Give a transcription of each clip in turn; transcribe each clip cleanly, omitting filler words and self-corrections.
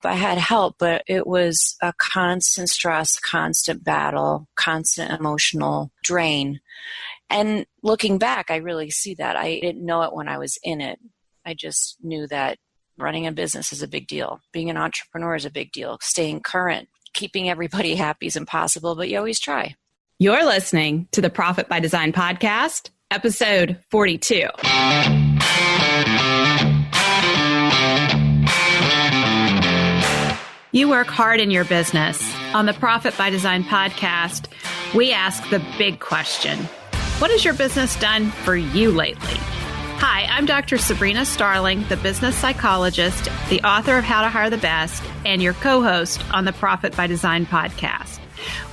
I had help, but it was a constant stress, constant battle, constant emotional drain. And looking back, I really see that. I didn't know it when I was in it. I just knew that running a business is a big deal. Being an entrepreneur is a big deal. Staying current, keeping everybody happy is impossible, but you always try. You're listening to the Profit by Design podcast, episode 42. You work hard in your business. On the Profit by Design podcast, we ask the big question. What has your business done for you lately? Hi, I'm Dr. Sabrina Starling, the business psychologist, the author of How to Hire the Best, and your co-host on the Profit by Design podcast.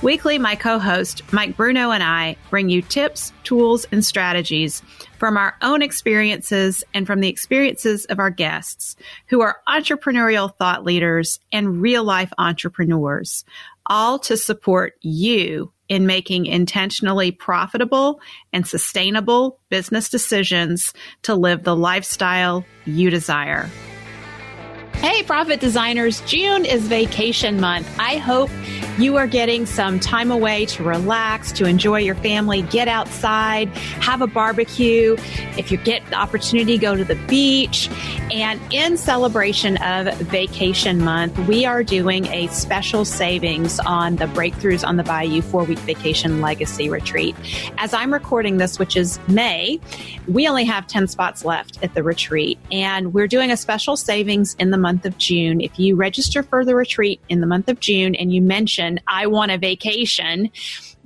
Weekly, my co-host, Mike Bruno, and I bring you tips, tools, and strategies from our own experiences and from the experiences of our guests, who are entrepreneurial thought leaders and real-life entrepreneurs, all to support you in making intentionally profitable and sustainable business decisions to live the lifestyle you desire. Hey, Profit Designers, June is vacation month. I hope you are getting some time away to relax, to enjoy your family, get outside, have a barbecue. If you get the opportunity, go to the beach. And in celebration of vacation month, we are doing a special savings on the Breakthroughs on the Bayou 4-week vacation legacy retreat. As I'm recording this, which is May, we only have 10 spots left at the retreat. And we're doing a special savings in the month of June. If you register for the retreat in the month of June and you mention, I want a vacation,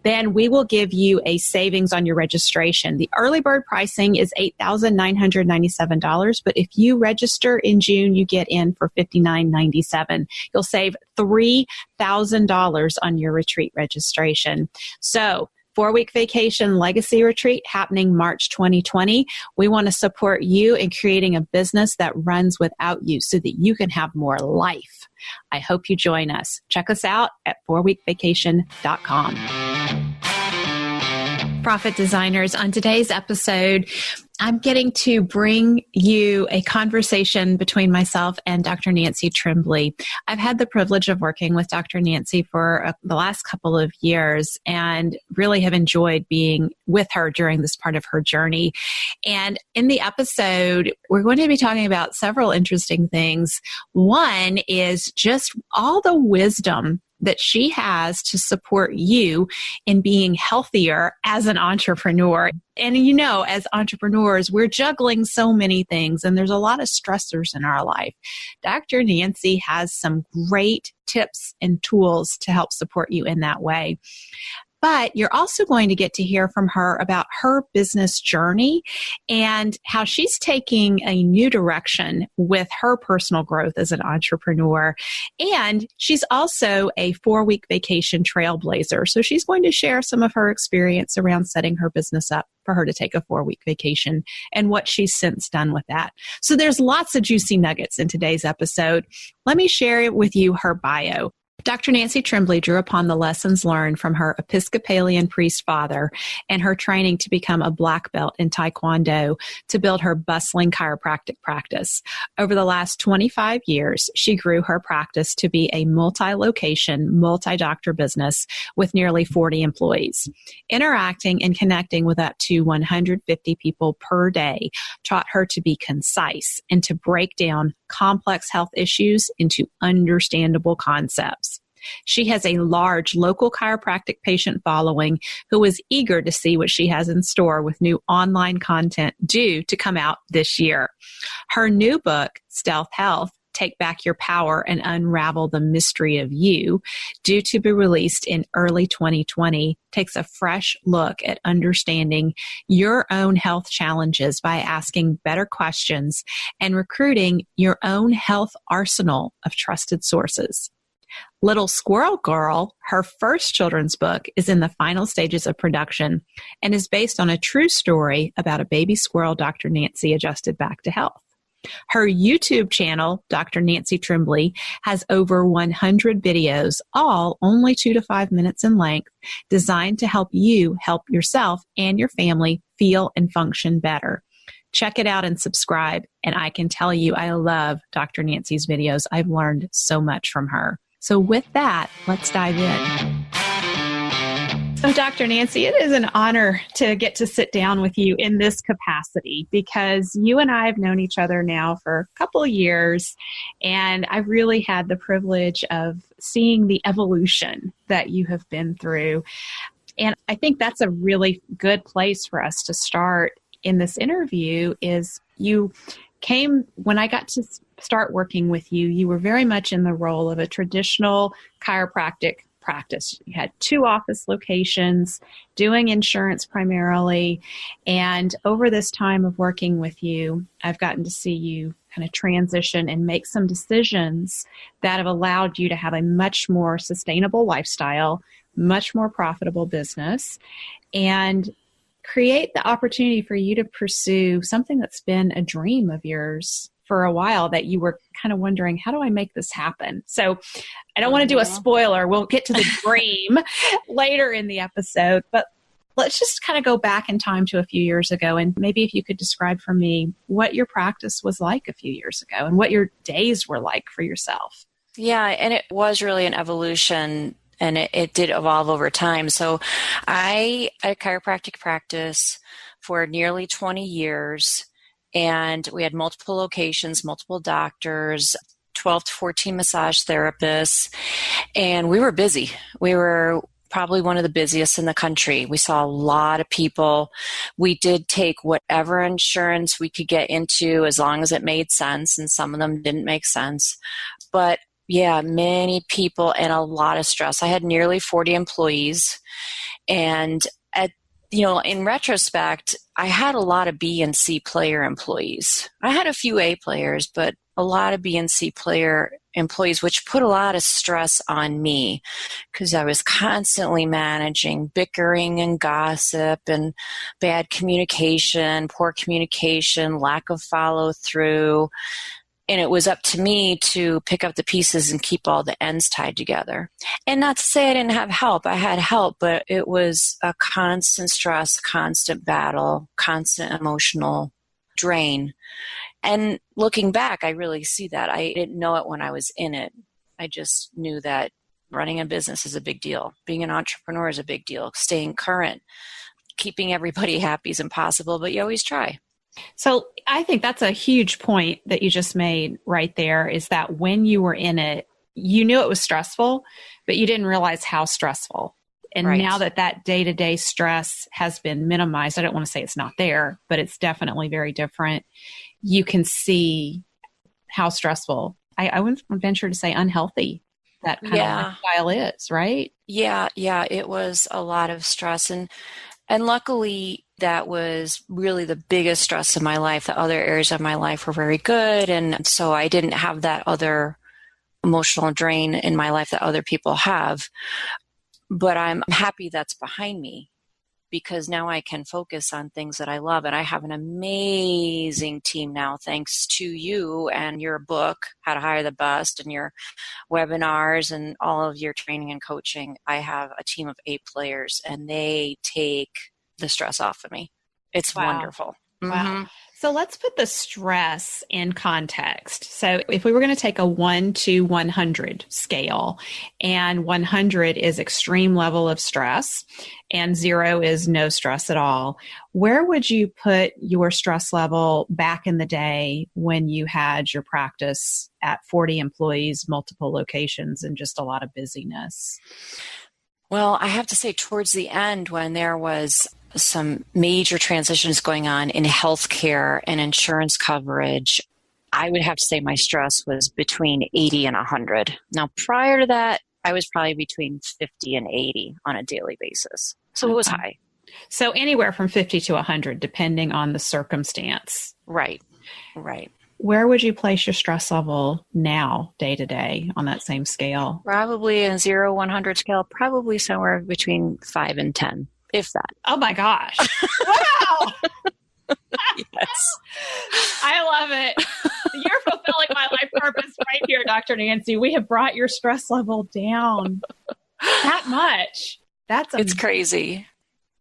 then we will give you a savings on your registration. The early bird pricing is $8,997, but if you register in June, you get in for $5,997. You'll save $3,000 on your retreat registration. So, 4-week vacation legacy retreat happening March 2020. We want to support you in creating a business that runs without you so that you can have more life. I hope you join us. Check us out at 4weekvacation.com. Profit Designers, on today's episode, I'm getting to bring you a conversation between myself and Dr. Nancy Trimboli. I've had the privilege of working with Dr. Nancy for the last couple of years and really have enjoyed being with her during this part of her journey. And in the episode, we're going to be talking about several interesting things. One is just all the wisdom that she has to support you in being healthier as an entrepreneur. And you know, as entrepreneurs, we're juggling so many things and there's a lot of stressors in our life. Dr. Nancy has some great tips and tools to help support you in that way. But you're also going to get to hear from her about her business journey and how she's taking a new direction with her personal growth as an entrepreneur. And she's also a 4-week vacation trailblazer. So she's going to share some of her experience around setting her business up for her to take a 4-week vacation and what she's since done with that. So there's lots of juicy nuggets in today's episode. Let me share with you her bio. Dr. Nancy Trimboli drew upon the lessons learned from her Episcopalian priest father and her training to become a black belt in Taekwondo to build her bustling chiropractic practice. Over the last 25 years, she grew her practice to be a multi-location, multi-doctor business with nearly 40 employees. Interacting and connecting with up to 150 people per day taught her to be concise and to break down complex health issues into understandable concepts. She has a large local chiropractic patient following who is eager to see what she has in store with new online content due to come out this year. Her new book, Stealth Health, Take Back Your Power and Unravel the Mystery of You, due to be released in early 2020, takes a fresh look at understanding your own health challenges by asking better questions and recruiting your own health arsenal of trusted sources. Little Squirrel Girl, her first children's book, is in the final stages of production and is based on a true story about a baby squirrel Dr. Nancy adjusted back to health. Her YouTube channel, Dr. Nancy Trimboli, has over 100 videos, all only 2 to 5 minutes in length, designed to help you help yourself and your family feel and function better. check it out and subscribe. And I can tell you, I love Dr. Nancy's videos. I've learned so much from her. So with that, let's dive in. So Dr. Nancy, it is an honor to get to sit down with you in this capacity because you and I have known each other now for a couple of years, and I've really had the privilege of seeing the evolution that you have been through. And I think that's a really good place for us to start in this interview is you came, when I got to start working with you, you were very much in the role of a traditional chiropractic practice. You had 2 office locations, doing insurance primarily. And over this time of working with you, I've gotten to see you kind of transition and make some decisions that have allowed you to have a much more sustainable lifestyle, much more profitable business, and create the opportunity for you to pursue something that's been a dream of yours for a while that you were kind of wondering, how do I make this happen? So I don't want to do a spoiler. We'll get to the dream later in the episode, but let's just kind of go back in time to a few years ago. And maybe if you could describe for me what your practice was like a few years ago and what your days were like for yourself. Yeah, and it was really an evolution, and it did evolve over time. So I had a chiropractic practice for nearly 20 years. And we had multiple locations, multiple doctors, 12 to 14 massage therapists, and we were busy. We were probably one of the busiest in the country. We saw a lot of people. We did take whatever insurance we could get into as long as it made sense, and some of them didn't make sense. But yeah, many people and a lot of stress. I had nearly 40 employees, and in retrospect, I had a lot of B and C player employees. I had a few A players, but a lot of B and C player employees, which put a lot of stress on me because I was constantly managing bickering and gossip and bad communication, poor communication, lack of follow through. And it was up to me to pick up the pieces and keep all the ends tied together. And not to say I didn't have help. I had help, but it was a constant stress, constant battle, constant emotional drain. And looking back, I really see that. I didn't know it when I was in it. I just knew that running a business is a big deal. Being an entrepreneur is a big deal. Staying current, keeping everybody happy is impossible, but you always try. So I think that's a huge point that you just made right there, is that when you were in it, you knew it was stressful, but you didn't realize how stressful. And Right. Now that day-to-day stress has been minimized, I don't want to say it's not there, but it's definitely very different. You can see how stressful, I wouldn't venture to say unhealthy, that kind of lifestyle is, right? Yeah, it was a lot of stress. And luckily, that was really the biggest stress in my life. The other areas of my life were very good. And so I didn't have that other emotional drain in my life that other people have. But I'm happy that's behind me because now I can focus on things that I love. And I have an amazing team now, thanks to you and your book, How to Hire the Best, and your webinars and all of your training and coaching. I have a team of 8 players, and they take the stress off of me. It's wonderful. Wow. Mm-hmm. So let's put the stress in context. So if we were going to take a 1 to 100 scale, and 100 is extreme level of stress and 0 is no stress at all, where would you put your stress level back in the day when you had your practice at 40 employees, multiple locations, and just a lot of busyness? Well, I have to say towards the end, when there was some major transitions going on in healthcare and insurance coverage, I would have to say my stress was between 80 and 100. Now, prior to that, I was probably between 50 and 80 on a daily basis. So It was high. So anywhere from 50 to 100, depending on the circumstance. Right. Where would you place your stress level now, day to day, on that same scale? Probably in 0-100 scale, probably somewhere between 5 and 10, if that. Oh my gosh. Wow. Yes. I love it. You're fulfilling my life purpose right here, Dr. Nancy. We have brought your stress level down that much. It's crazy.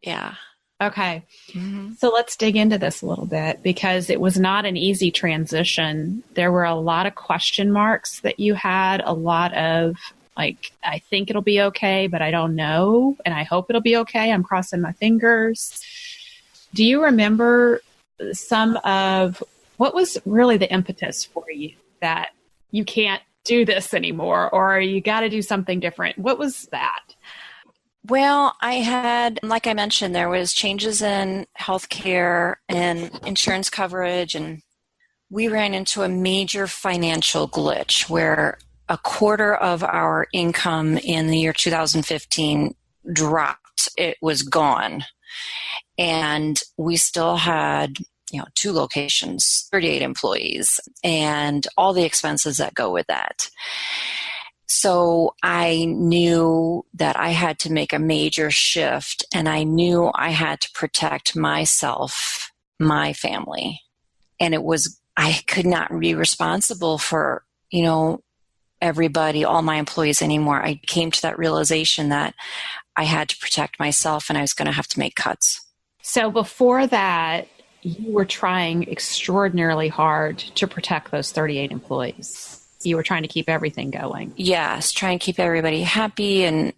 Yeah. Okay. So let's dig into this a little bit, because it was not an easy transition. There were a lot of question marks that you had, a lot of like, I think it'll be okay, but I don't know. And I hope it'll be okay. I'm crossing my fingers. Do you remember some of what was really the impetus for you that you can't do this anymore, or you got to do something different? What was that? Well, I had, like I mentioned, there was changes in healthcare and insurance coverage, and we ran into a major financial glitch where a quarter of our income in the year 2015 dropped. It was gone. And we still had, 2 locations, 38 employees, and all the expenses that go with that. So I knew that I had to make a major shift, and I knew I had to protect myself, my family. And I could not be responsible for, everybody, all my employees anymore. I came to that realization that I had to protect myself, and I was going to have to make cuts. So before that, you were trying extraordinarily hard to protect those 38 employees. You were trying to keep everything going. Yes, try and keep everybody happy and,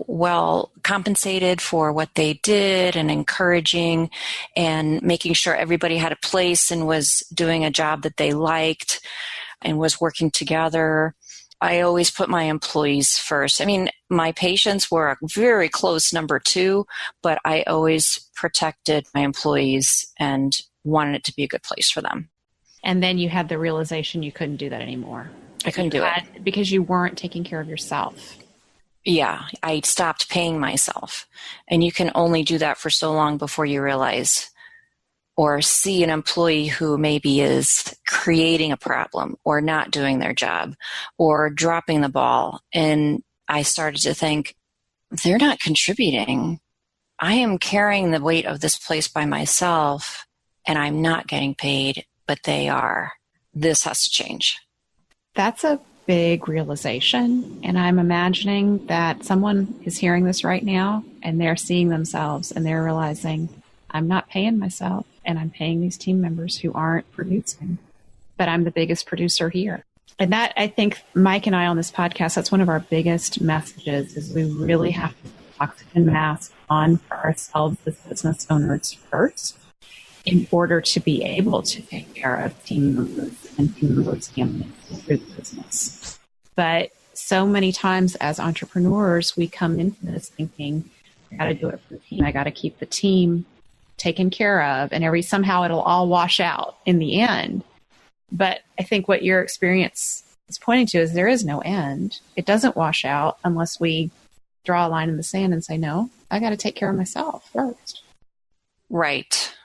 well compensated for what they did, and encouraging and making sure everybody had a place and was doing a job that they liked and was working together. I always put my employees first. I mean, my patients were a very close number 2, but I always protected my employees and wanted it to be a good place for them. And then you had the realization you couldn't do that anymore. I couldn't do it. Because you weren't taking care of yourself. Yeah, I stopped paying myself. And you can only do that for so long before you realize or see an employee who maybe is creating a problem or not doing their job or dropping the ball. And I started to think, they're not contributing. I am carrying the weight of this place by myself, and I'm not getting paid, but they are. This has to change. That's a big realization. And I'm imagining that someone is hearing this right now, and they're seeing themselves and they're realizing, I'm not paying myself, and I'm paying these team members who aren't producing, but I'm the biggest producer here. And that, I think, Mike and I on this podcast, that's one of our biggest messages, is we really have to put the oxygen mask on for ourselves as business owners first, in order to be able to take care of team members and team members' families through the business. But so many times as entrepreneurs, we come into this thinking, I got to do it for the team. I got to keep the team taken care of, and somehow it'll all wash out in the end. But I think what your experience is pointing to is there is no end. It doesn't wash out unless we draw a line in the sand and say, no, I got to take care of myself first. Right.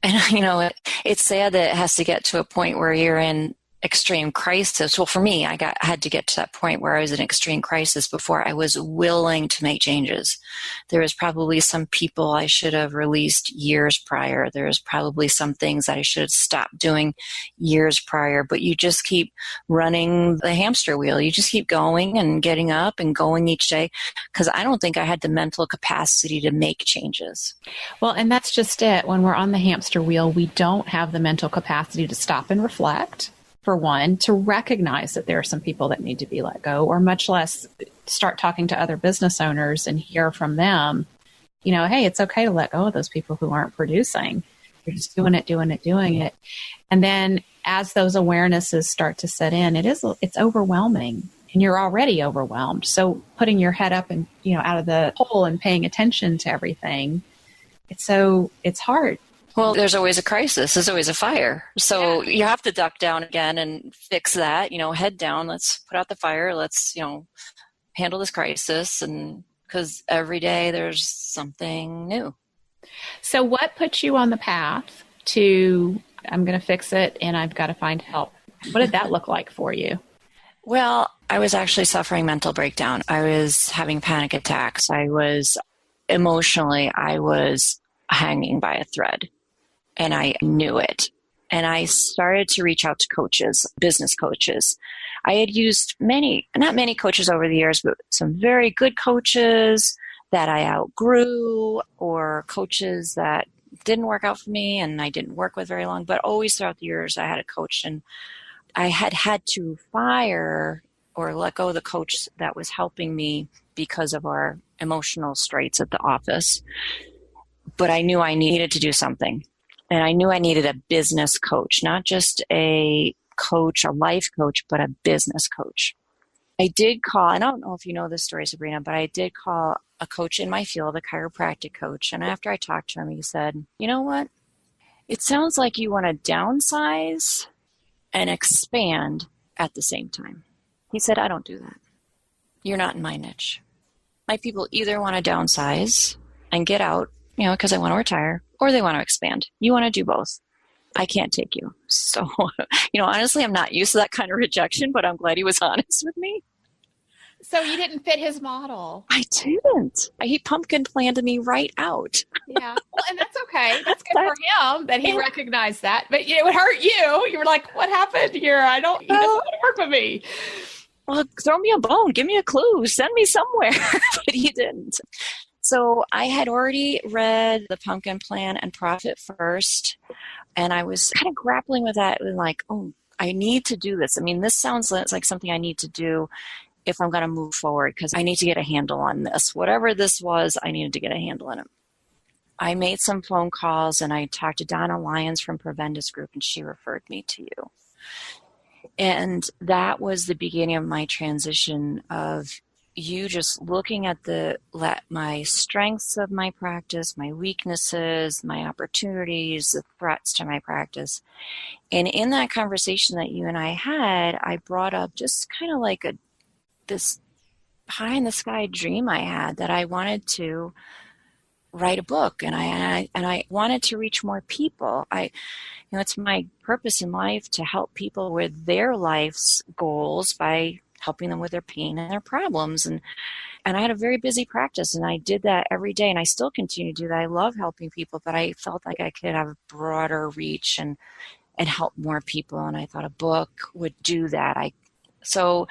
And, it's sad that it has to get to a point where you're in extreme crisis. Well, for me, I had to get to that point where I was in extreme crisis before I was willing to make changes. There was probably some people I should have released years prior. There was probably some things that I should have stopped doing years prior, but you just keep running the hamster wheel. You just keep going and getting up and going each day, because I don't think I had the mental capacity to make changes. Well, and that's just it. When we're on the hamster wheel, we don't have the mental capacity to stop and reflect. For one, to recognize that there are some people that need to be let go, or much less start talking to other business owners and hear from them, hey, it's okay to let go of those people who aren't producing. You're just doing it. And then as those awarenesses start to set in, it's overwhelming, and you're already overwhelmed. So putting your head up and, out of the hole and paying attention to everything, it's hard. Well, there's always a crisis. There's always a fire. So you have to duck down again and fix that, head down. Let's put out the fire. Let's, handle this crisis. And because every day there's something new. So what put you on the path to, I'm going to fix it and I've got to find help? What did that look like for you? Well, I was actually suffering mental breakdown. I was having panic attacks. I was hanging by a thread. And I knew it. And I started to reach out to coaches, business coaches. I had used not many coaches over the years, but some very good coaches that I outgrew or coaches that didn't work out for me and I didn't work with very long. But always throughout the years, I had a coach, and I had to fire or let go of the coach that was helping me because of our emotional straits at the office. But I knew I needed to do something. And I knew I needed a business coach, not just a coach, a life coach, but a business coach. I did call, I don't know if you know this story, Sabrina, but I did call a coach in my field, a chiropractic coach. And after I talked to him, he said, you know what? It sounds like you want to downsize and expand at the same time. He said, I don't do that. You're not in my niche. My people either want to downsize and get out, because I want to retire, or they want to expand. You want to do both. I can't take you. So, honestly, I'm not used to that kind of rejection, but I'm glad he was honest with me. So you didn't fit his model. I didn't. He pumpkin planted me right out. Yeah. Well, and that's okay. That's good for him that he recognized that. But it would hurt you. You were like, what happened here? He doesn't want to work with me. Well, throw me a bone. Give me a clue. Send me somewhere. But he didn't. So I had already read The Pumpkin Plan and Profit First. And I was kind of grappling with that and like, I need to do this. I mean, this sounds like something I need to do if I'm going to move forward, because I need to get a handle on this. Whatever this was, I needed to get a handle on it. I made some phone calls and I talked to Donna Lyons from Preventus Group, and she referred me to you. And that was the beginning of my transition of you just looking at my strengths of my practice, my weaknesses, my opportunities, the threats to my practice. And in that conversation that you and I had, I brought up just kind of like this pie in the sky dream I had, that I wanted to write a book, and I wanted to reach more people. It's my purpose in life to help people with their life's goals by helping them with their pain and their problems. And I had a very busy practice, and I did that every day, and I still continue to do that. I love helping people, but I felt like I could have a broader reach and help more people, and I thought a book would do that. So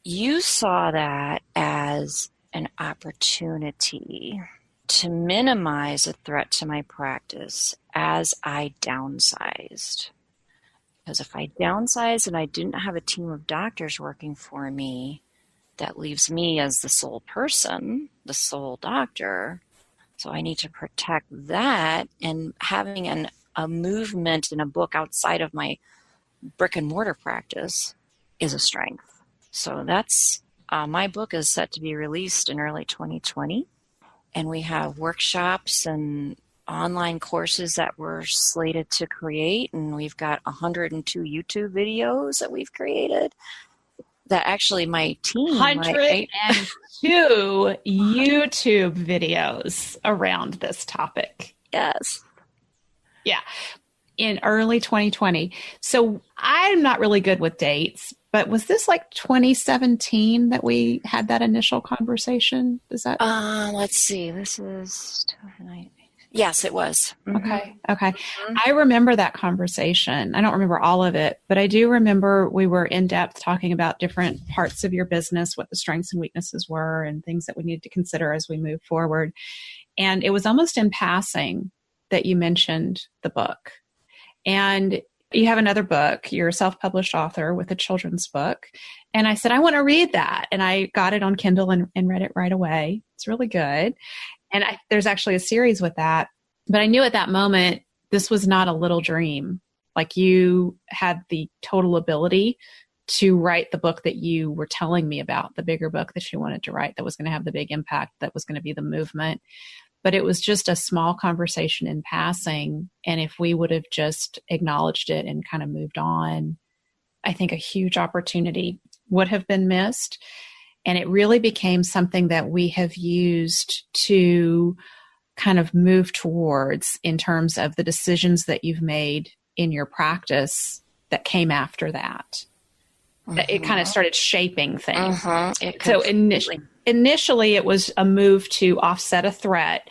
you saw that as an opportunity to minimize a threat to my practice as I downsized. Because if I downsized and I didn't have a team of doctors working for me, that leaves me as the sole person, the sole doctor. So I need to protect that, and having a movement in a book outside of my brick and mortar practice is a strength. So that's my book is set to be released in early 2020. And we have workshops and online courses that we're slated to create. And we've got 102 YouTube videos that we've created that actually my team... 102 YouTube videos around this topic. Yes. Yeah. In early 2020. So I'm not really good with dates, but was this like 2017 that we had that initial conversation? Is that? Let's see. This is... Yes, it was. Mm-hmm. Okay. Mm-hmm. I remember that conversation. I don't remember all of it, but I do remember we were in depth talking about different parts of your business, what the strengths and weaknesses were, and things that we needed to consider as we move forward. And it was almost in passing that you mentioned the book. And you have another book. You're a self-published author with a children's book. And I said, I want to read that. And I got it on Kindle and read it right away. It's really good. And there's actually a series with that. But I knew at that moment, this was not a little dream. Like, you had the total ability to write the book that you were telling me about, the bigger book that you wanted to write that was going to have the big impact, that was going to be the movement. But it was just a small conversation in passing. And if we would have just acknowledged it and kind of moved on, I think a huge opportunity would have been missed. And it really became something that we have used to kind of move towards in terms of the decisions that you've made in your practice that came after that. Uh-huh. It kind of started shaping things. Uh-huh. So initially it was a move to offset a threat,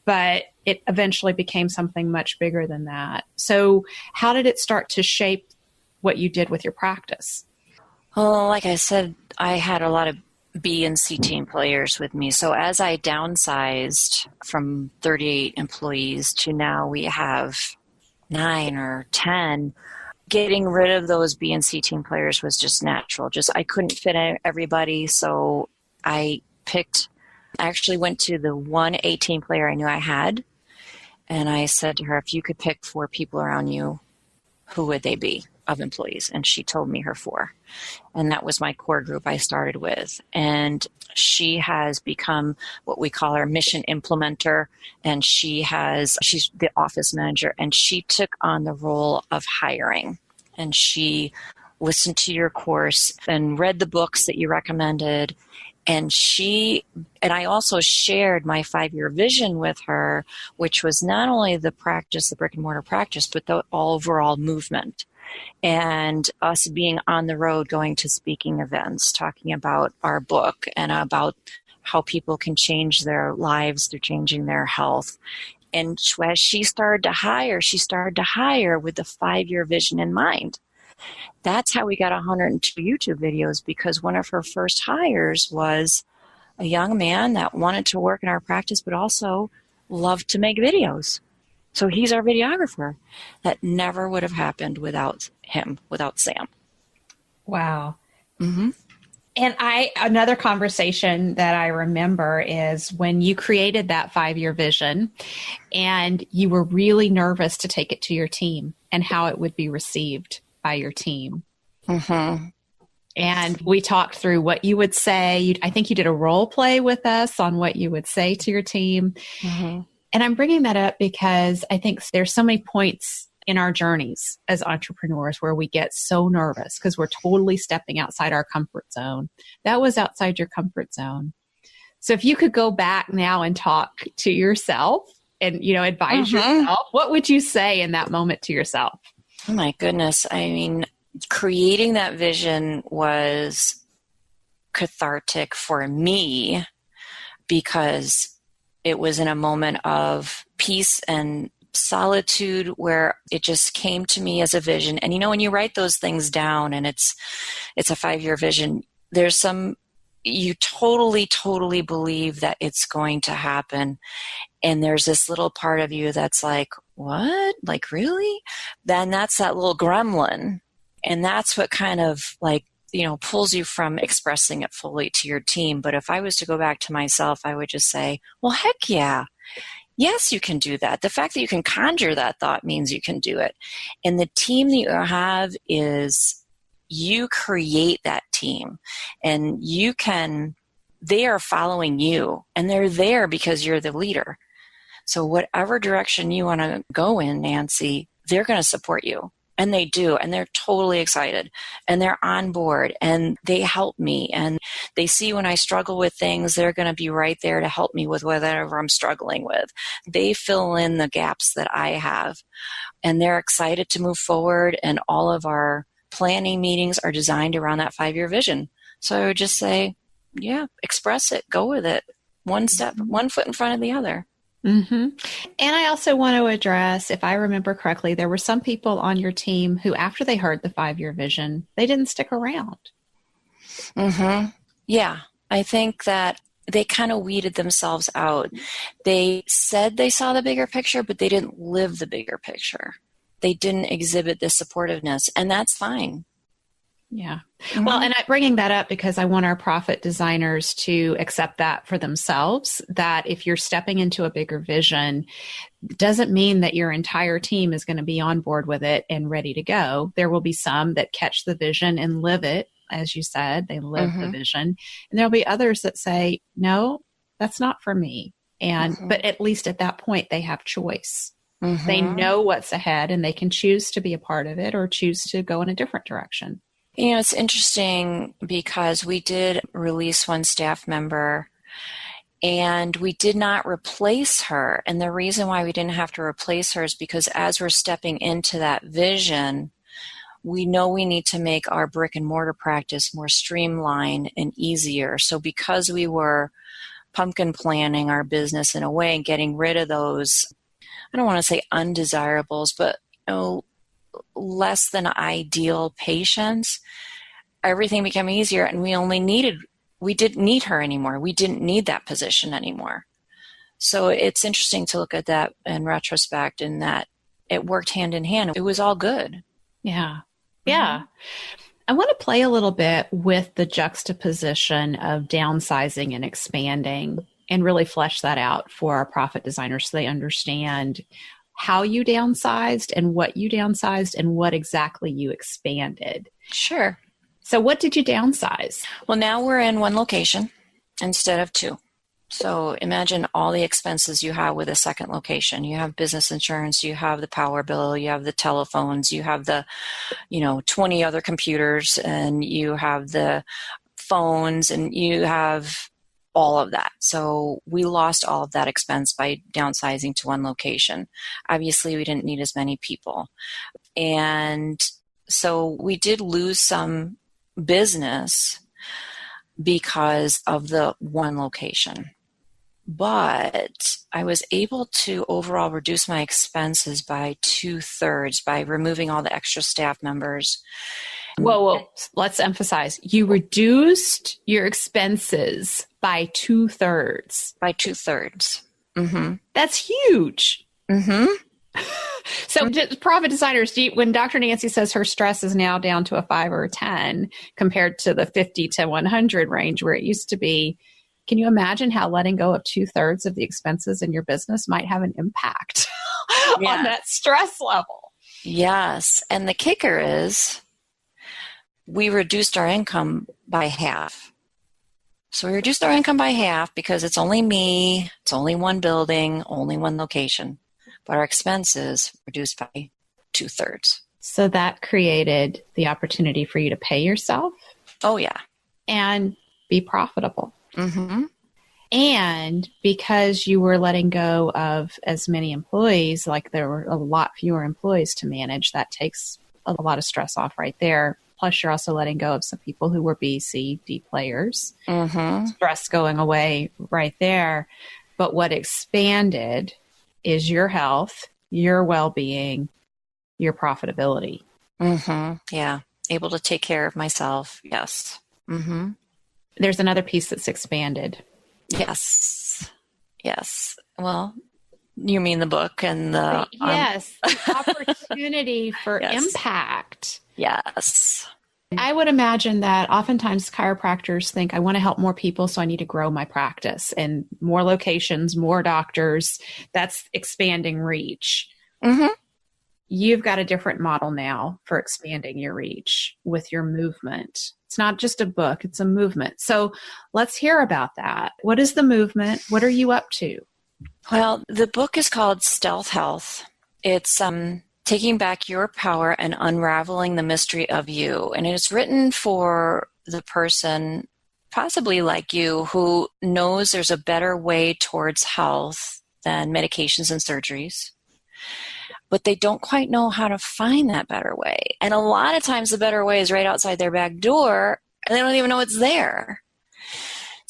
but it eventually became something much bigger than that. So how did it start to shape what you did with your practice? Well, like I said, I had a lot of B and C team players with me. So as I downsized from 38 employees to now we have 9 or 10, getting rid of those B and C team players was just natural. Just I couldn't fit in everybody, so I actually went to the one A team player I knew I had, and I said to her, if you could pick 4 people around you, who would they be of employees? And she told me her 4. And that was my core group I started with. And she has become what we call our mission implementer. And she's the office manager. And she took on the role of hiring. And she listened to your course and read the books that you recommended. And I also shared my 5-year vision with her, which was not only the practice, the brick and mortar practice, but the overall movement. And us being on the road, going to speaking events, talking about our book and about how people can change their lives through changing their health. And as she started to hire with the 5-year vision in mind. That's how we got 102 YouTube videos, because one of her first hires was a young man that wanted to work in our practice, but also loved to make videos. So he's our videographer. That never would have happened without him, without Sam. Wow. Mm-hmm. And another conversation that I remember is when you created that 5-year vision and you were really nervous to take it to your team and how it would be received by your team. Mm-hmm. And we talked through what you would say. I think you did a role play with us on what you would say to your team. Mm-hmm. And I'm bringing that up because I think there's so many points in our journeys as entrepreneurs where we get so nervous because we're totally stepping outside our comfort zone. That was outside your comfort zone. So if you could go back now and talk to yourself and, advise yourself, what would you say in that moment to yourself? Oh my goodness. I mean, creating that vision was cathartic for me because it was in a moment of peace and solitude where it just came to me as a vision. And when you write those things down and it's a 5-year vision, you totally believe that it's going to happen. And there's this little part of you that's like, what? Like, really? Then that's that little gremlin. And that's what kind of pulls you from expressing it fully to your team. But if I was to go back to myself, I would just say, well, heck yeah. Yes, you can do that. The fact that you can conjure that thought means you can do it. And the team that you have is you create that team and they are following you and they're there because you're the leader. So whatever direction you want to go in, Nancy, they're going to support you. And they do. And they're totally excited. And they're on board. And they help me. And they see when I struggle with things, they're going to be right there to help me with whatever I'm struggling with. They fill in the gaps that I have. And they're excited to move forward. And all of our planning meetings are designed around that 5-year vision. So I would just say, yeah, express it. Go with it. One step, one foot in front of the other. Mm-hmm. And I also want to address, if I remember correctly, there were some people on your team who, after they heard the 5-year vision, they didn't stick around. Mm-hmm. Yeah, I think that they kind of weeded themselves out. They said they saw the bigger picture, but they didn't live the bigger picture. They didn't exhibit the supportiveness, and that's fine. Yeah. Mm-hmm. Well, and I'm bringing that up because I want our profit designers to accept that for themselves, that if you're stepping into a bigger vision, it doesn't mean that your entire team is going to be on board with it and ready to go. There will be some that catch the vision and live it. As you said, they live the vision. And there'll be others that say, no, that's not for me. And, but at least at that point, they have choice. They know what's ahead and they can choose to be a part of it or choose to go in a different direction. It's interesting because we did release one staff member and we did not replace her. And the reason why we didn't have to replace her is because as we're stepping into that vision, we know we need to make our brick and mortar practice more streamlined and easier. So because we were pumpkin planning our business in a way and getting rid of those, I don't want to say undesirables, but less than ideal patients, everything became easier and we only needed we didn't need her anymore. We didn't need that position anymore. So it's interesting to look at that in retrospect, and that it worked hand in hand. It was all good. Yeah. Yeah. I want to play a little bit with the juxtaposition of downsizing and expanding and really flesh that out for our profit designers so they understand how you downsized and what you downsized and what exactly you expanded. Sure. So what did you downsize? Well, now we're in one location instead of two. So imagine all the expenses you have with a second location. You have business insurance, you have the power bill, you have the telephones, you have the, 20 other computers, and you have the phones, and you have all of that. So we lost all of that expense by downsizing to one location. Obviously, we didn't need as many people. And so we did lose some business because of the one location. But I was able to overall reduce my expenses by 2/3 by removing all the extra staff members. Whoa. Let's emphasize. You reduced your expenses by 2/3. By 2/3. Mm-hmm. That's huge. Mm-hmm. So profit designers, when Dr. Nancy says her stress is now down to a 5 or a 10 compared to the 50 to 100 range where it used to be, can you imagine how letting go of 2/3 of the expenses in your business might have an impact on that stress level? Yes. And the kicker is we reduced our income by half. So we reduced our income by half because it's only me, it's only one building, only one location. But our expenses reduced by 2/3. So that created the opportunity for you to pay yourself. Oh, yeah. And be profitable. Mm-hmm. And because you were letting go of as many employees, like there were a lot fewer employees to manage, that takes a lot of stress off right there. Plus, you're also letting go of some people who were B, C, D players. Mm-hmm. Stress going away right there. But what expanded is your health, your well-being, your profitability. Mm-hmm. Yeah. Able to take care of myself. Yes. Mm-hmm. There's another piece that's expanded. Yes. Yes. Well, you mean the book and the... Yes. Opportunity for impact. Yes. I would imagine that oftentimes chiropractors think, I want to help more people, so I need to grow my practice and more locations, more doctors. That's expanding reach. Mm-hmm. You've got a different model now for expanding your reach with your movement. It's not just a book, it's a movement. So let's hear about that. What is the movement? What are you up to? Well, the book is called Stealth Health. It's taking back your power and unraveling the mystery of you. And it's written for the person, possibly like you, who knows there's a better way towards health than medications and surgeries, but they don't quite know how to find that better way. And a lot of times the better way is right outside their back door, and they don't even know it's there.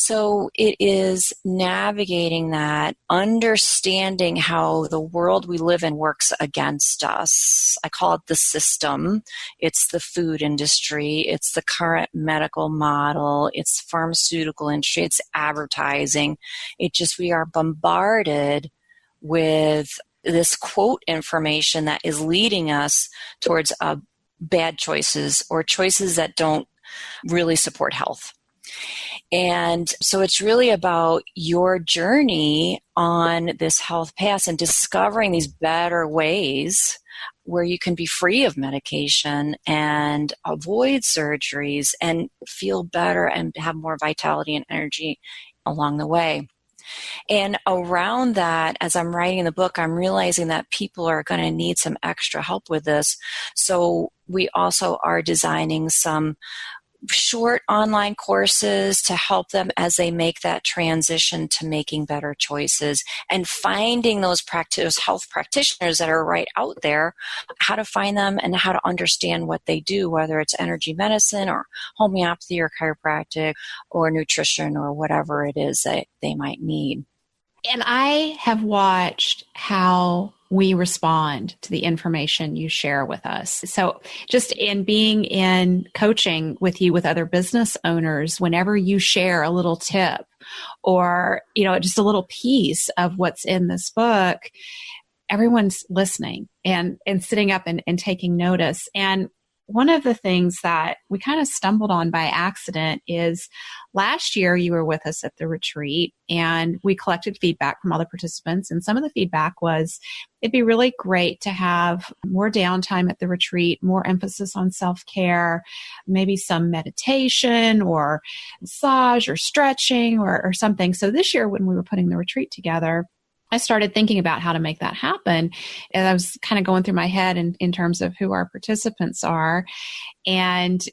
So it is navigating that, understanding how the world we live in works against us. I call it the system. It's the food industry. It's the current medical model. It's pharmaceutical industry. It's advertising. We are bombarded with this quote information that is leading us towards bad choices or choices that don't really support health. And so it's really about your journey on this health path and discovering these better ways where you can be free of medication and avoid surgeries and feel better and have more vitality and energy along the way. And around that, as I'm writing the book, I'm realizing that people are going to need some extra help with this. So we also are designing some short online courses to help them as they make that transition to making better choices and finding those health practitioners that are right out there, how to find them and how to understand what they do, whether it's energy medicine or homeopathy or chiropractic or nutrition or whatever it is that they might need. And I have watched how we respond to the information you share with us. So just in being in coaching with you with other business owners, whenever you share a little tip or, just a little piece of what's in this book, everyone's listening and sitting up and taking notice. And one of the things that we kind of stumbled on by accident is last year you were with us at the retreat and we collected feedback from all the participants. And some of the feedback was it'd be really great to have more downtime at the retreat, more emphasis on self-care, maybe some meditation or massage or stretching or something. So this year when we were putting the retreat together, I started thinking about how to make that happen. And I was kind of going through my head in terms of who our participants are. And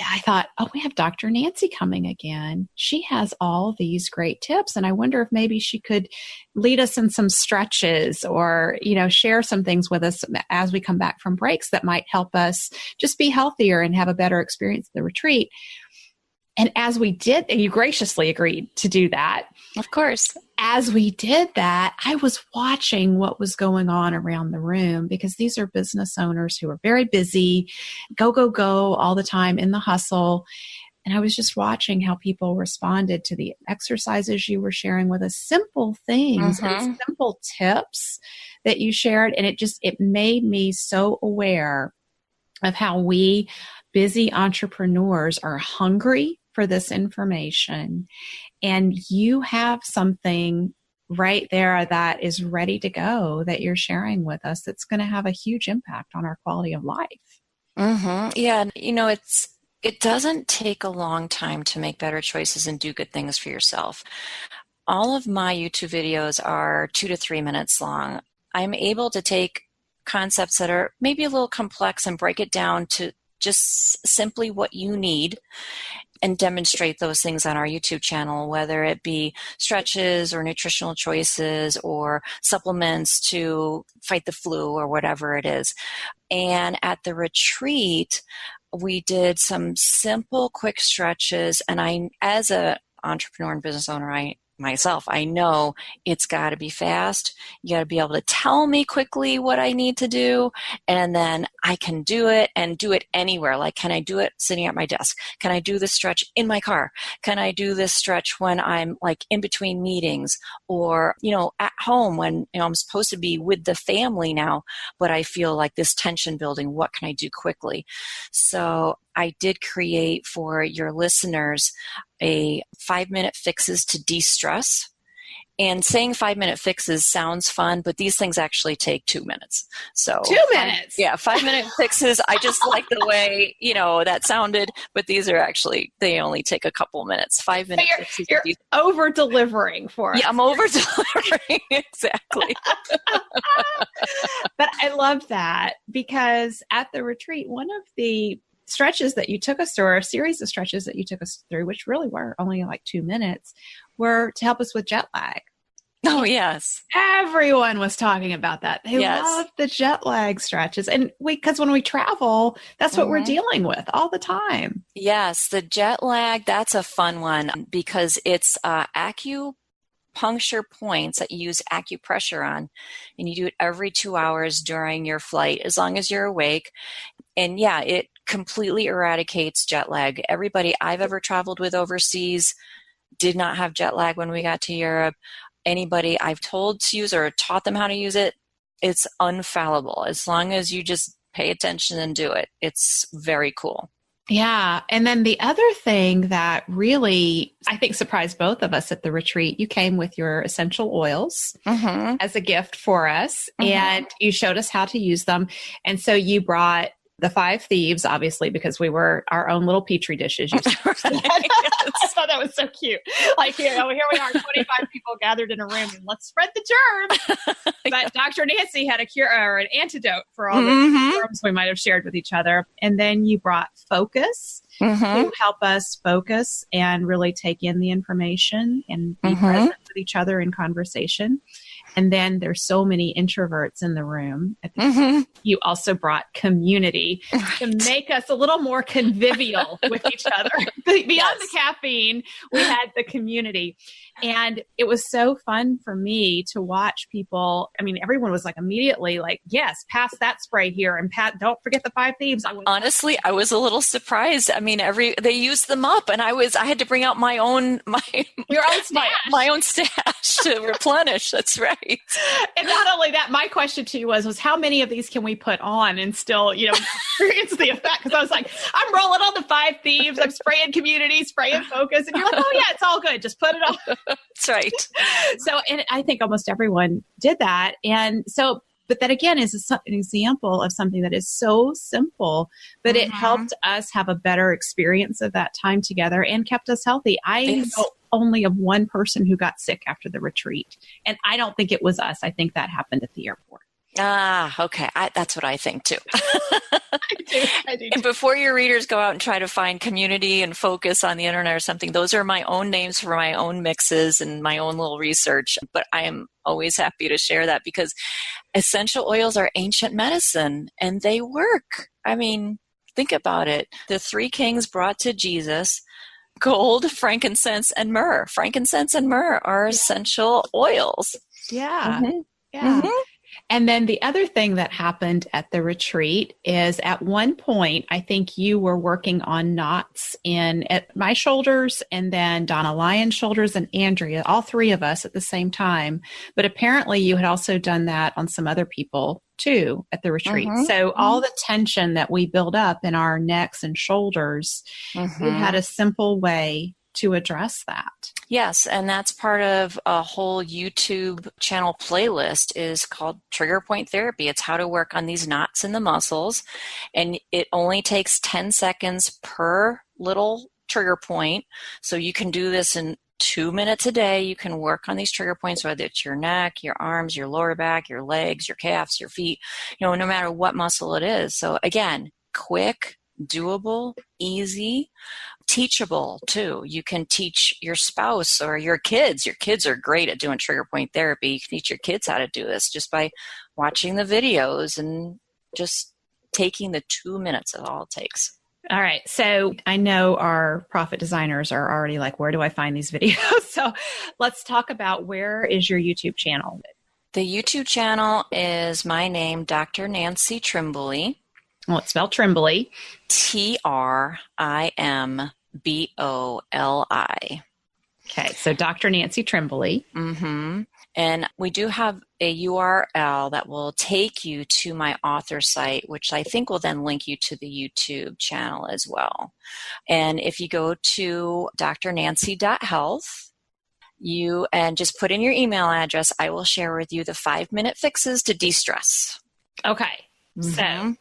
I thought, we have Dr. Nancy coming again. She has all these great tips. And I wonder if maybe she could lead us in some stretches or, share some things with us as we come back from breaks that might help us just be healthier and have a better experience at the retreat. And as we did, and you graciously agreed to do that. Of course. As we did that, I was watching what was going on around the room because these are business owners who are very busy, go, go, go all the time in the hustle. And I was just watching how people responded to the exercises you were sharing with us, simple things and simple tips that you shared. And it made me so aware of how we busy entrepreneurs are hungry for this information. And you have something right there that is ready to go that you're sharing with us that's going to have a huge impact on our quality of life. Yeah. It doesn't take a long time to make better choices and do good things for yourself. All of my YouTube videos are 2 to 3 minutes long. I'm able to take concepts that are maybe a little complex and break it down to just simply what you need and demonstrate those things on our YouTube channel, whether it be stretches or nutritional choices or supplements to fight the flu or whatever it is. And at the retreat, we did some simple, quick stretches. And as an entrepreneur and business owner, I know it's got to be fast. You got to be able to tell me quickly what I need to do, and then I can do it and do it anywhere. Like, can I do it sitting at my desk? Can I do this stretch in my car? Can I do this stretch when I'm like in between meetings or, at home when I'm supposed to be with the family now, but I feel like this tension building? What can I do quickly? So I did create for your listeners a 5-minute fixes to de-stress. And saying 5-minute fixes sounds fun, but these things actually take 2 minutes. So 2 minutes. 5-minute fixes. I just like the way, that sounded, but these are actually, they only take a couple minutes. 5-minute fixes. You're over delivering for us. Yeah, I'm over delivering. Exactly. But I love that because at the retreat, one of the stretches that you took us through, or a series of stretches that you took us through, which really were only like 2 minutes, were to help us with jet lag. Oh, yes. Everyone was talking about that. They love the jet lag stretches. And because when we travel, that's what we're dealing with all the time. Yes, the jet lag, that's a fun one because it's acupuncture points that you use acupressure on, and you do it every 2 hours during your flight as long as you're awake. And yeah, it completely eradicates jet lag. Everybody I've ever traveled with overseas did not have jet lag when we got to Europe. Anybody I've told to use or taught them how to use it, it's infallible. As long as you just pay attention and do it, it's very cool. Yeah. And then the other thing that really, I think, surprised both of us at the retreat, you came with your essential oils as a gift for us, and you showed us how to use them. And so you brought the 5 thieves, obviously, because we were our own little petri dishes. I thought that was so cute. Like, here we are, 25 people gathered in a room, and let's spread the germs. But Dr. Nancy had a cure or an antidote for all the germs we might have shared with each other. And then you brought focus to help us focus and really take in the information and be present with each other in conversation. And then there's so many introverts in the room. Mm-hmm. You also brought community to make us a little more convivial with each other. Beyond the caffeine, we had the community. And it was so fun for me to watch people. I mean, everyone was like immediately like, yes, pass that spray here, and don't forget the 5 thieves. Honestly, I was a little surprised. I mean, they used them up, and I had to bring out my own stash to replenish. That's right. And not only that, my question to you was how many of these can we put on and still, experience the effect? Because I was like, I'm rolling on the 5 thieves. I'm spraying community, spraying focus. And you're like, oh yeah, it's all good. Just put it on. That's right. So, and I think almost everyone did that. And so, but that again is an example of something that is so simple, but it helped us have a better experience of that time together and kept us healthy. I know only of one person who got sick after the retreat. And I don't think it was us. I think that happened at the airport. Okay. That's what I think too. I do. And before your readers go out and try to find community and focus on the internet or something, those are my own names for my own mixes and my own little research. But I am always happy to share that because essential oils are ancient medicine and they work. I mean, think about it. The 3 kings brought to Jesus gold, frankincense, and myrrh. Frankincense and myrrh are essential oils. Yeah. Mm-hmm. Yeah. Mm-hmm. And then the other thing that happened at the retreat is at one point, I think you were working on knots at my shoulders and then Donna Lyon's shoulders and Andrea, all 3 of us at the same time. But apparently you had also done that on some other people too at the retreat. So all the tension that we build up in our necks and shoulders, we had a simple way to address that. Yes, and that's part of a whole YouTube channel playlist is called Trigger Point Therapy. It's how to work on these knots in the muscles, and it only takes 10 seconds per little trigger point. So you can do this in 2 minutes a day. You can work on these trigger points, whether it's your neck, your arms, your lower back, your legs, your calves, your feet, no matter what muscle it is. So again, quick, doable, easy, teachable too. You can teach your spouse or your kids. Your kids are great at doing trigger point therapy. You can teach your kids how to do this just by watching the videos and just taking the 2 minutes is all it takes. All right. So I know our profit designers are already like, where do I find these videos? So let's talk about where is your YouTube channel? The YouTube channel is my name, Dr. Nancy Trimboli. Well, it's spelled Trimboli. Trimboli. Okay, so Dr. Nancy Trimboli. Mm-hmm. And we do have a URL that will take you to my author site, which I think will then link you to the YouTube channel as well. And if you go to drnancy.health, and just put in your email address, I will share with you the 5-minute fixes to de-stress. Okay, so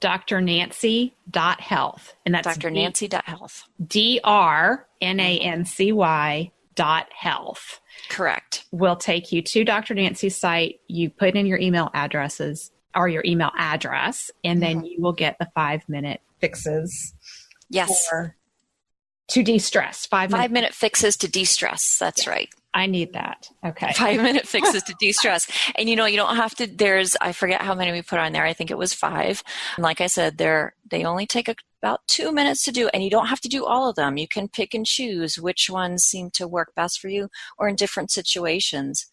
drnancy.health. And that's drnancy.health. drnancy.health. Correct. Will take you to Dr. Nancy's site. You put in your email addresses or your email address, and then you will get the 5-minute fixes. Yes. To de-stress. 5-minute fixes to de-stress. That's right. I need that. Okay. 5-minute fixes to de-stress. And you don't have to, I forget how many we put on there. I think it was 5. And like I said, they only take about 2 minutes to do, and you don't have to do all of them. You can pick and choose which ones seem to work best for you or in different situations.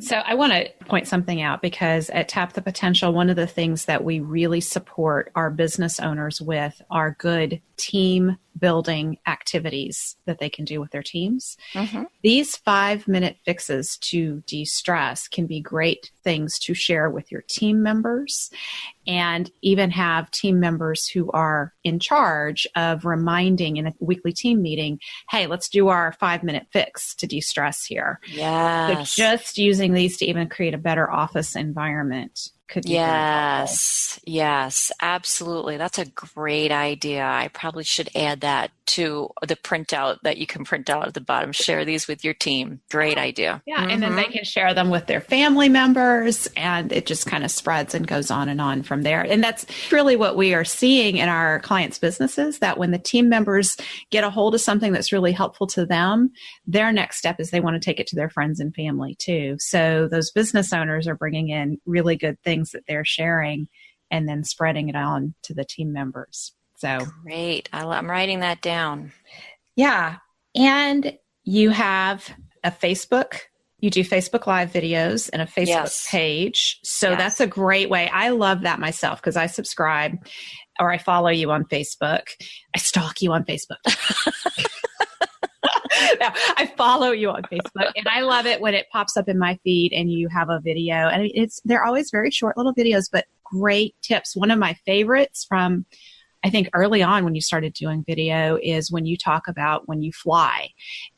So I want to point something out because at Tap the Potential, one of the things that we really support our business owners with are good team building activities that they can do with their teams. Mm-hmm. These 5-minute fixes to de-stress can be great things to share with your team members and even have team members who are in charge of reminding in a weekly team meeting, hey, let's do our 5-minute fix to de-stress here. Yes. So just using these to even create a better office environment could be very helpful. Yes, absolutely. That's a great idea. I probably should add that to the printout that you can print out at the bottom. Share these with your team. Great idea. Yeah, and then they can share them with their family members, and it just kind of spreads and goes on and on from there. And that's really what we are seeing in our clients' businesses, that when the team members get a hold of something that's really helpful to them, their next step is they want to take it to their friends and family too. So those business owners are bringing in really good things that they're sharing and then spreading it on to the team members. So great. I'm writing that down. Yeah. And you have a Facebook. You do Facebook Live videos and a Facebook page. So that's a great way. I love that myself because I subscribe or I follow you on Facebook. I stalk you on Facebook. No, I follow you on Facebook and I love it when it pops up in my feed and you have a video. And they're always very short little videos, but great tips. One of my favorites from, I think, early on when you started doing video is when you talk about when you fly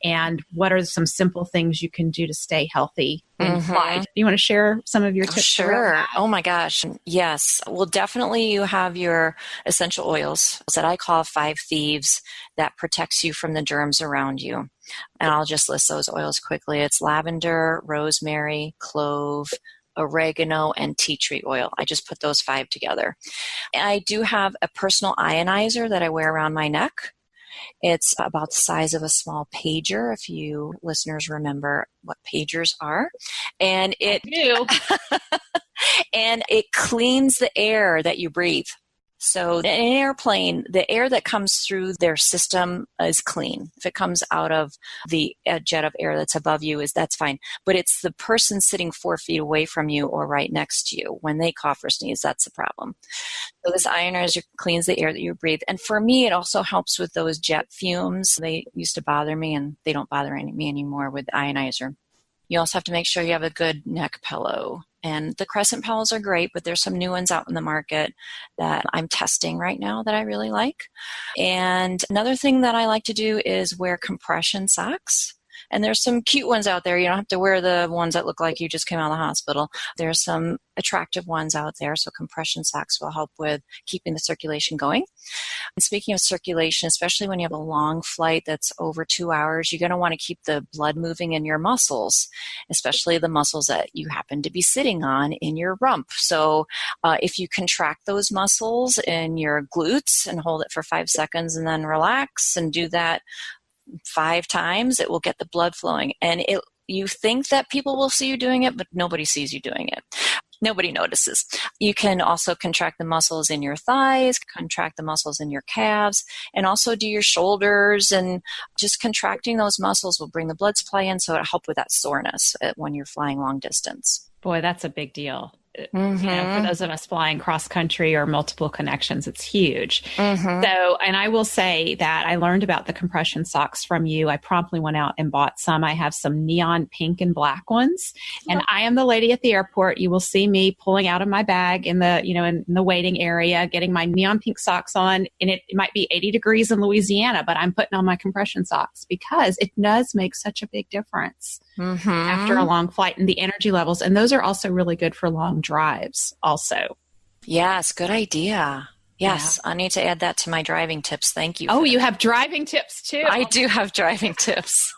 and what are some simple things you can do to stay healthy when you fly. Do you want to share some of your tips? Sure. Oh my gosh. Yes. Well, definitely you have your essential oils that I call 5 thieves that protects you from the germs around you. And I'll just list those oils quickly. It's lavender, rosemary, clove, oregano, and tea tree oil. I just put those 5 together. And I do have a personal ionizer that I wear around my neck. It's about the size of a small pager, if you listeners remember what pagers are. And it and it cleans the air that you breathe. So in an airplane, the air that comes through their system is clean. If it comes out of the jet of air that's above you, that's fine. But it's the person sitting 4 feet away from you or right next to you. When they cough or sneeze, that's the problem. So this ionizer cleans the air that you breathe. And for me, it also helps with those jet fumes. They used to bother me, and they don't bother me anymore with the ionizer. You also have to make sure you have a good neck pillow. And the crescent pillows are great, but there's some new ones out in the market that I'm testing right now that I really like. And another thing that I like to do is wear compression socks. And there's some cute ones out there. You don't have to wear the ones that look like you just came out of the hospital. There's some attractive ones out there. So compression socks will help with keeping the circulation going. And speaking of circulation, especially when you have a long flight that's over 2 hours, you're going to want to keep the blood moving in your muscles, especially the muscles that you happen to be sitting on in your rump. So if you contract those muscles in your glutes and hold it for 5 seconds and then relax and do that 5 times, it will get the blood flowing. And you think that people will see you doing it, but nobody sees you doing it. Nobody notices. You can also contract the muscles in your thighs, contract the muscles in your calves, and also do your shoulders. And just contracting those muscles will bring the blood supply in, so it'll help with that soreness when you're flying long distance. Boy, that's a big deal. Mm-hmm. You know, for those of us flying cross country or multiple connections, it's huge. Mm-hmm. So, and I will say that I learned about the compression socks from you. I promptly went out and bought some. I have some neon pink and black ones, and I am the lady at the airport. You will see me pulling out of my bag in the, in the waiting area, getting my neon pink socks on, and it might be 80 degrees in Louisiana, but I'm putting on my compression socks because it does make such a big difference after a long flight and the energy levels. And those are also really good for long drives also. Yes, good idea. Yes, yeah. I need to add that to my driving tips. Thank you. Oh, you have driving tips too. I do have driving tips.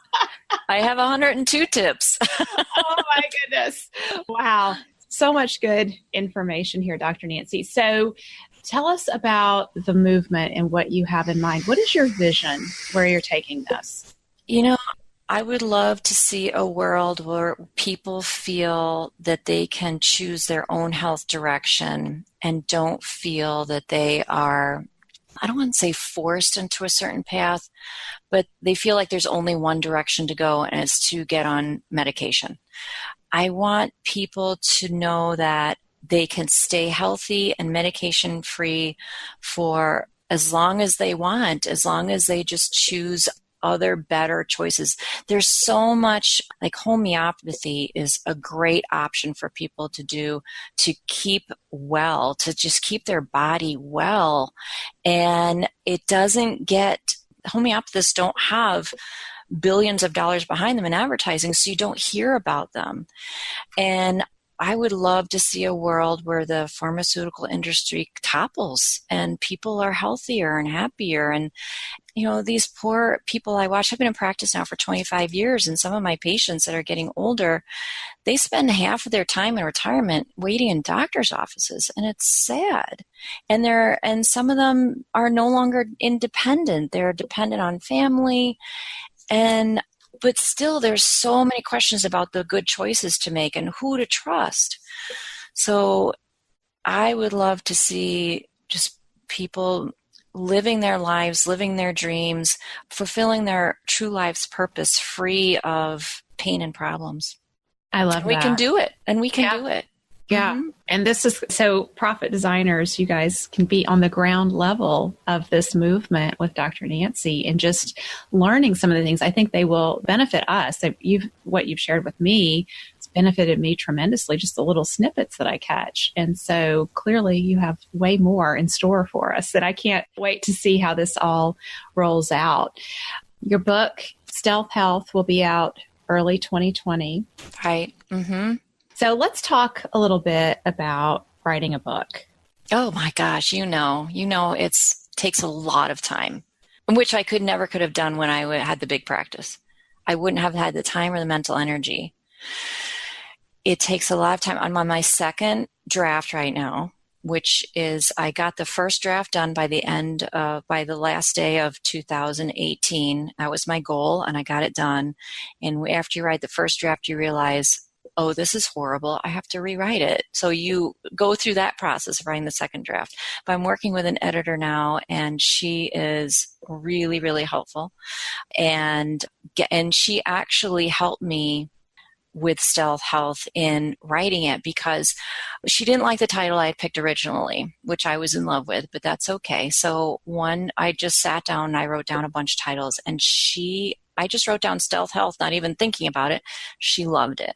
I have 102 tips. Oh my goodness. Wow. So much good information here, Dr. Nancy. So tell us about the movement and what you have in mind. What is your vision where you're taking this? I would love to see a world where people feel that they can choose their own health direction and don't feel that they are, I don't want to say forced into a certain path, but they feel like there's only one direction to go, and it's to get on medication. I want people to know that they can stay healthy and medication-free for as long as they want, as long as they just choose other better choices. There's so much, like homeopathy is a great option for people to do to keep well, to just keep their body well. And it doesn't homeopathists don't have billions of dollars behind them in advertising, so you don't hear about them. And I would love to see a world where the pharmaceutical industry topples and people are healthier and happier. And, these poor people I watch, I've been in practice now for 25 years, and some of my patients that are getting older, they spend half of their time in retirement waiting in doctor's offices, and it's sad. And some of them are no longer independent. They're dependent on family, but still there's so many questions about the good choices to make and who to trust. So I would love to see just people living their lives, living their dreams, fulfilling their true life's purpose, free of pain and problems. I love that. We can do it, and we can do it. Yeah. Mm-hmm. And this is so profit designers, you guys can be on the ground level of this movement with Dr. Nancy and just learning some of the things. I think they will benefit us. What you've shared with me has benefited me tremendously, just the little snippets that I catch. And so clearly you have way more in store for us that I can't wait to see how this all rolls out. Your book, Stealth Health, will be out early 2020. Right. Mm-hmm. So let's talk a little bit about writing a book. Oh my gosh, it takes a lot of time, which I never could have done when I had the big practice. I wouldn't have had the time or the mental energy. It takes a lot of time. I'm on my second draft right now, which is I got the first draft done by the last day of 2018. That was my goal, and I got it done. And after you write the first draft, you realize, oh, this is horrible. I have to rewrite it. So you go through that process of writing the second draft. But I'm working with an editor now, and she is really, really helpful. And she actually helped me with Stealth Health in writing it because she didn't like the title I had picked originally, which I was in love with, but that's okay. So I just sat down and I wrote down a bunch of titles, and I just wrote down Stealth Health, not even thinking about it. She loved it.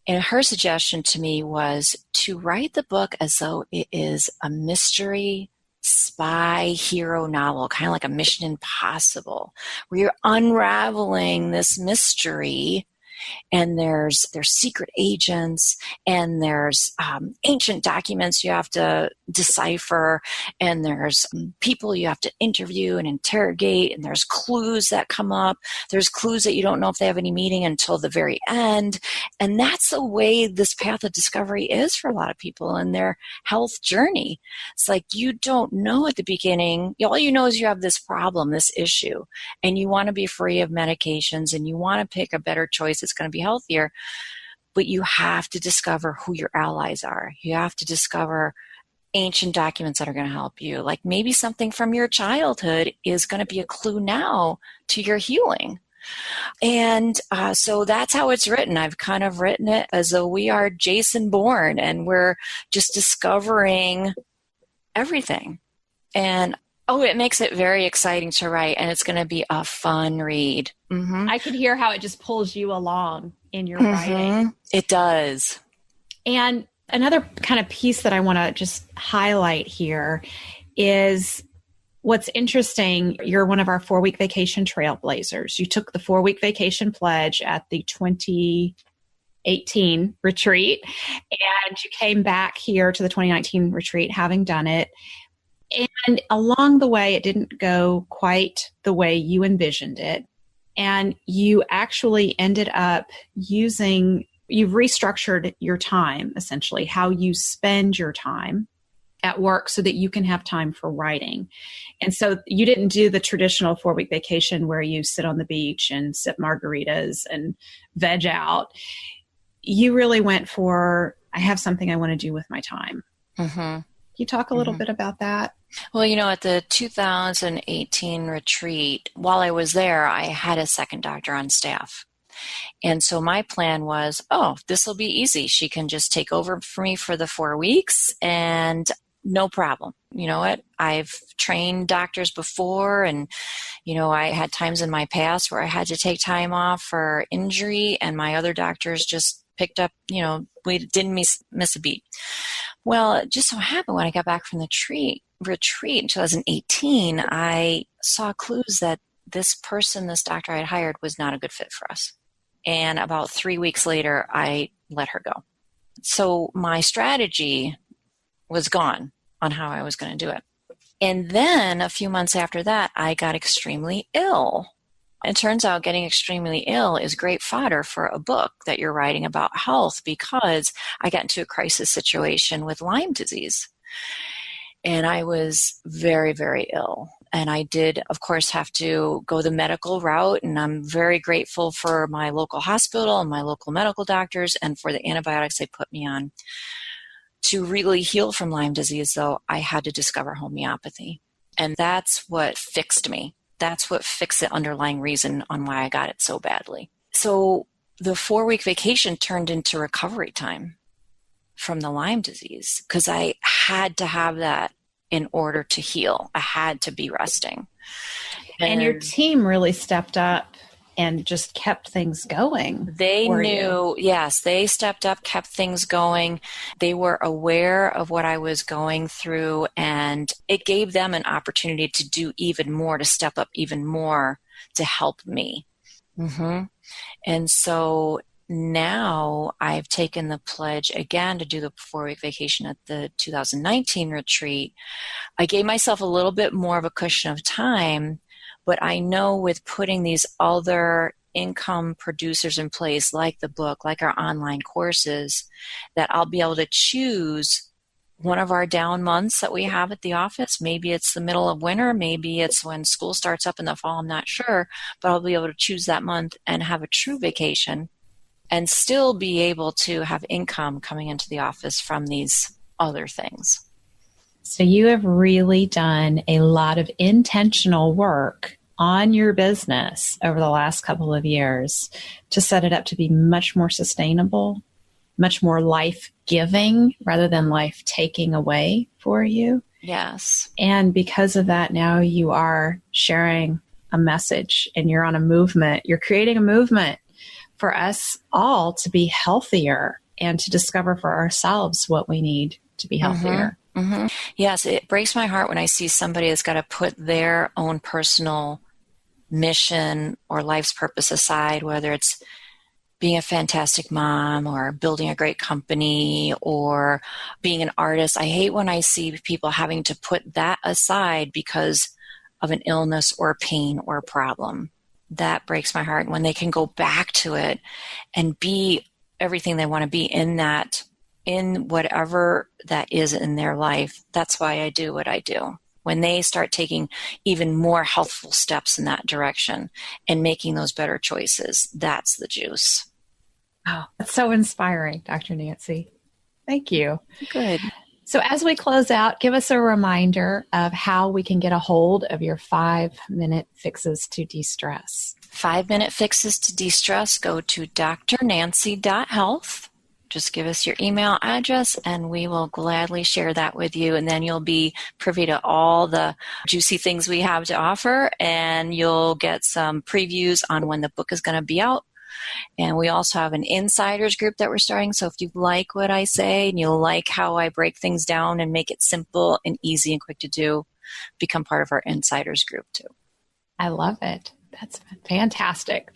And her suggestion to me was to write the book as though it is a mystery spy hero novel, kind of like a Mission Impossible, where you're unraveling this mystery. And there's secret agents, and there's ancient documents you have to decipher, and there's people you have to interview and interrogate, and there's clues that come up. There's clues that you don't know if they have any meaning until the very end. And that's the way this path of discovery is for a lot of people in their health journey. It's like you don't know at the beginning. All you know is you have this problem, this issue, and you want to be free of medications, and you want to pick a better choice that's going to be healthier, but you have to discover who your allies are. You have to discover ancient documents that are going to help you. Like maybe something from your childhood is going to be a clue now to your healing. And so that's how it's written. I've kind of written it as though we are Jason Bourne, and we're just discovering everything. And it makes it very exciting to write, and it's going to be a fun read. Mm-hmm. I could hear how it just pulls you along in your writing. It does. And another kind of piece that I want to just highlight here is what's interesting. You're one of our 4-week Vacation Trailblazers. You took the 4-week vacation pledge at the 2018 retreat, and you came back here to the 2019 retreat having done it. And along the way, it didn't go quite the way you envisioned it. And you actually ended up you've restructured your time, essentially, how you spend your time at work so that you can have time for writing. And so you didn't do the traditional 4-week vacation where you sit on the beach and sip margaritas and veg out. You really went for, I have something I want to do with my time. Mm-hmm. Can you talk a little bit about that? Well, at the 2018 retreat, while I was there, I had a second doctor on staff. And so my plan was, this will be easy. She can just take over for me for the 4 weeks and no problem. You know what? I've trained doctors before, and, I had times in my past where I had to take time off for injury, and my other doctors just picked up, we didn't miss a beat. Well, it just so happened when I got back from the retreat in 2018, I saw clues that this doctor I had hired, was not a good fit for us. And about 3 weeks later, I let her go. So my strategy was gone on how I was going to do it. And then a few months after that, I got extremely ill. It turns out getting extremely ill is great fodder for a book that you're writing about health, because I got into a crisis situation with Lyme disease. And I was very, very ill. And I did, of course, have to go the medical route. And I'm very grateful for my local hospital and my local medical doctors and for the antibiotics they put me on. To really heal from Lyme disease, though, I had to discover homeopathy. And that's what fixed me. That's what fixed the underlying reason on why I got it so badly. So the 4-week vacation turned into recovery time from the Lyme disease, because I had to have that in order to heal. I had to be resting. And your team really stepped up and just kept things going. They knew, yes, they stepped up, kept things going. They were aware of what I was going through, and it gave them an opportunity to do even more, to step up even more to help me. And so now I've taken the pledge again to do the 4-week vacation at the 2019 retreat. I gave myself a little bit more of a cushion of time, but I know with putting these other income producers in place, like the book, like our online courses, that I'll be able to choose one of our down months that we have at the office. Maybe it's the middle of winter, maybe it's when school starts up in the fall, I'm not sure, but I'll be able to choose that month and have a true vacation and still be able to have income coming into the office from these other things. So you have really done a lot of intentional work on your business over the last couple of years to set it up to be much more sustainable, much more life-giving rather than life-taking away for you. Yes. And because of that, now you are sharing a message and you're on a movement. You're creating a movement for us all to be healthier and to discover for ourselves what we need to be healthier. Yes, it breaks my heart when I see somebody that's got to put their own personal mission or life's purpose aside, whether it's being a fantastic mom or building a great company or being an artist. I hate when I see people having to put that aside because of an illness or pain or problem. That breaks my heart. When they can go back to it and be everything they want to be in that, in whatever that is in their life. That's why I do what I do. When they start taking even more healthful steps in that direction and making those better choices, that's the juice. Oh, that's so inspiring, Dr. Nancy. Thank you. Good. So as we close out, give us a reminder of how we can get a hold of your 5-minute fixes to de-stress. 5-minute fixes to de-stress. Go to drnancy.health. Just give us your email address and we will gladly share that with you. And then you'll be privy to all the juicy things we have to offer, and you'll get some previews on when the book is going to be out. And we also have an insiders group that we're starting. So if you like what I say and you like how I break things down and make it simple and easy and quick to do, become part of our insiders group too. I love it. That's fantastic.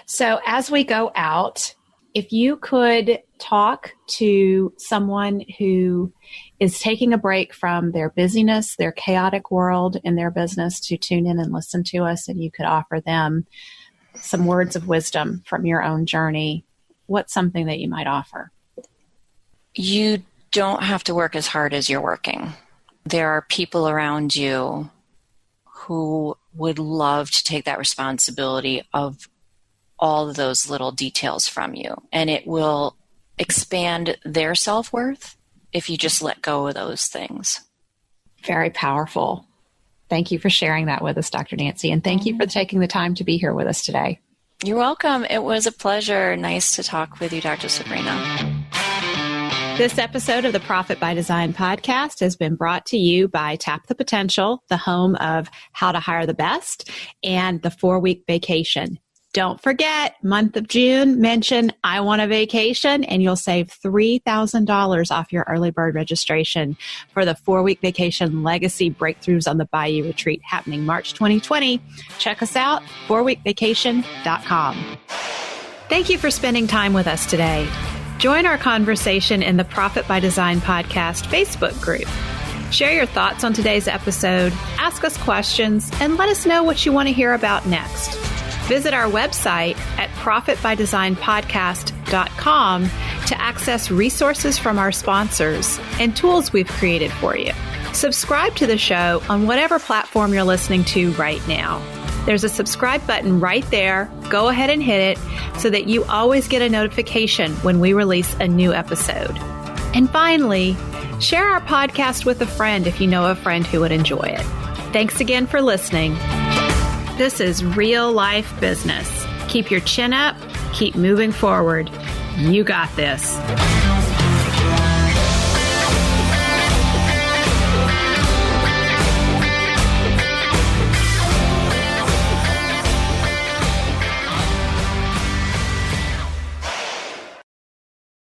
So as we go out, if you could talk to someone who is taking a break from their busyness, their chaotic world in their business to tune in and listen to us, and you could offer them some words of wisdom from your own journey, what's something that you might offer? You don't have to work as hard as you're working. There are people around you who would love to take that responsibility of all of those little details from you. And it will expand their self-worth if you just let go of those things. Very powerful. Thank you for sharing that with us, Dr. Nancy. And thank you for taking the time to be here with us today. You're welcome. It was a pleasure. Nice to talk with you, Dr. Sabrina. This episode of the Profit by Design podcast has been brought to you by Tap the Potential, the home of How to Hire the Best, and the 4-week vacation. Don't forget, month of June, mention I want a vacation and you'll save $3,000 off your early bird registration for the 4-week vacation legacy breakthroughs on the Bayou Retreat happening March 2020. Check us out, 4weekvacation.com. Thank you for spending time with us today. Join our conversation in the Profit by Design podcast Facebook group. Share your thoughts on today's episode, ask us questions, and let us know what you want to hear about next. Visit our website at profitbydesignpodcast.com to access resources from our sponsors and tools we've created for you. Subscribe to the show on whatever platform you're listening to right now. There's a subscribe button right there. Go ahead and hit it so that you always get a notification when we release a new episode. And finally, share our podcast with a friend if you know a friend who would enjoy it. Thanks again for listening. This is real life business. Keep your chin up. Keep moving forward. You got this.